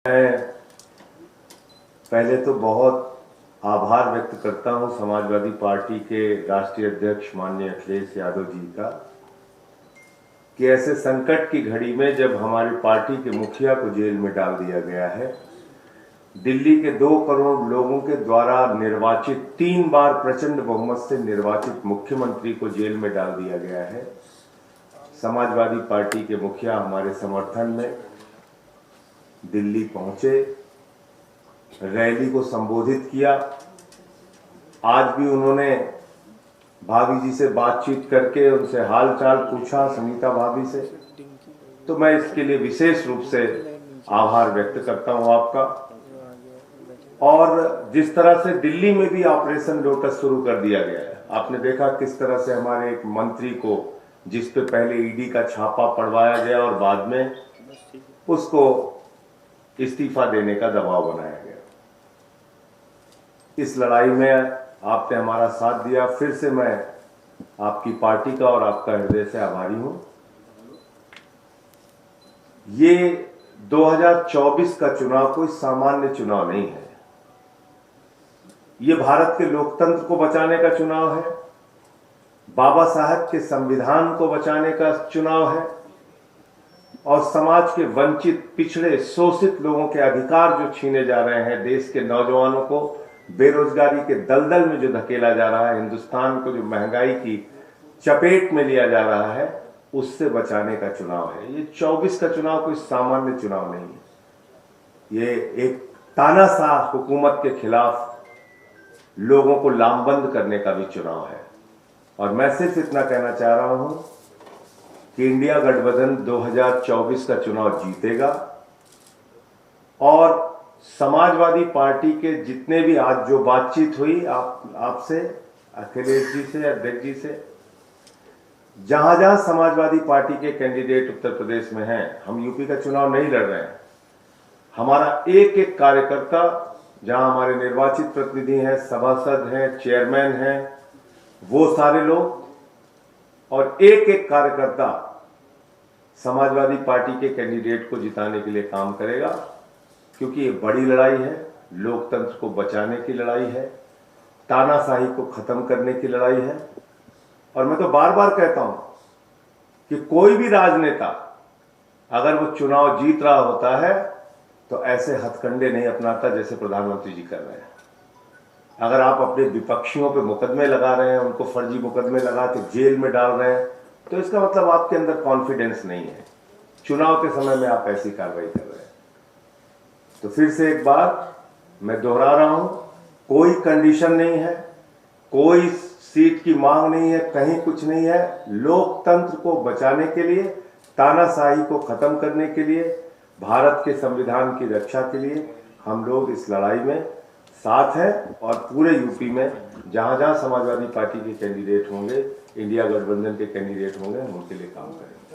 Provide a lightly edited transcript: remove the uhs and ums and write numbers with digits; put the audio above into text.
मैं पहले तो बहुत आभार व्यक्त करता हूं समाजवादी पार्टी के राष्ट्रीय अध्यक्ष माननीय अखिलेश यादव जी का कि ऐसे संकट की घड़ी में जब हमारी पार्टी के मुखिया को जेल में डाल दिया गया है, दिल्ली के 2 करोड़ लोगों के द्वारा निर्वाचित 3 बार प्रचंड बहुमत से निर्वाचित मुख्यमंत्री को जेल में डाल दिया गया है। समाजवादी पार्टी के मुखिया हमारे समर्थन में दिल्ली पहुंचे, रैली को संबोधित किया। आज भी उन्होंने भाभी जी से बातचीत करके उनसे हालचाल पूछा, सुनीता भाभी से। तो मैं इसके लिए विशेष रूप से आभार व्यक्त करता हूं आपका। और जिस तरह से दिल्ली में भी ऑपरेशन लोटस शुरू कर दिया गया है, आपने देखा किस तरह से हमारे एक मंत्री को, जिस पे पहले ईडी का छापा पड़वाया गया और बाद में उसको इस्तीफा देने का दबाव बनाया गया। इस लड़ाई में आपने हमारा साथ दिया। फिर से मैं आपकी पार्टी का और आपका हृदय से आभारी हूं। ये 2024 का चुनाव कोई सामान्य चुनाव नहीं है। ये भारत के लोकतंत्र को बचाने का चुनाव है, बाबा साहब के संविधान को बचाने का चुनाव है और समाज के वंचित, पिछड़े, शोषित लोगों के अधिकार जो छीने जा रहे हैं, देश के नौजवानों को बेरोजगारी के दलदल में जो धकेला जा रहा है, हिंदुस्तान को जो महंगाई की चपेट में लिया जा रहा है, उससे बचाने का चुनाव है। ये 24 का चुनाव कोई सामान्य चुनाव नहीं है। ये एक तानाशाह हुकूमत के खिलाफ लोगों को लामबंद करने का भी चुनाव है। और मैं सिर्फ इतना कहना चाह रहा हूं कि इंडिया गठबंधन 2024 का चुनाव जीतेगा और समाजवादी पार्टी के जितने भी आज जो बातचीत हुई आपसे, अखिलेश जी से, अध्यक्ष जी से, जहां जहां समाजवादी पार्टी के कैंडिडेट उत्तर प्रदेश में हैं, हम यूपी का चुनाव नहीं लड़ रहे हैं। हमारा एक एक कार्यकर्ता, जहां हमारे निर्वाचित प्रतिनिधि हैं, सभासद हैं, चेयरमैन हैं, वो सारे लोग और एक एक कार्यकर्ता समाजवादी पार्टी के कैंडिडेट को जिताने के लिए काम करेगा, क्योंकि ये बड़ी लड़ाई है, लोकतंत्र को बचाने की लड़ाई है, तानाशाही को खत्म करने की लड़ाई है। और मैं तो बार बार कहता हूं कि कोई भी राजनेता अगर वो चुनाव जीत रहा होता है तो ऐसे हथकंडे नहीं अपनाता जैसे प्रधानमंत्री जी कर रहे हैं। अगर आप अपने विपक्षियों पे मुकदमे लगा रहे हैं, उनको फर्जी मुकदमे लगा के जेल में डाल रहे हैं, तो इसका मतलब आपके अंदर कॉन्फिडेंस नहीं है। चुनाव के समय में आप ऐसी कार्रवाई कर रहे हैं। तो फिर से एक बार मैं दोहरा रहा हूं, कोई कंडीशन नहीं है, कोई सीट की मांग नहीं है, कहीं कुछ नहीं है। लोकतंत्र को बचाने के लिए, तानाशाही को खत्म करने के लिए, भारत के संविधान की रक्षा के लिए हम लोग इस लड़ाई में साथ है। और पूरे यूपी में जहां जहां समाजवादी पार्टी के कैंडिडेट होंगे, इंडिया गठबंधन के कैंडिडेट होंगे, हम उनके लिए काम करेंगे।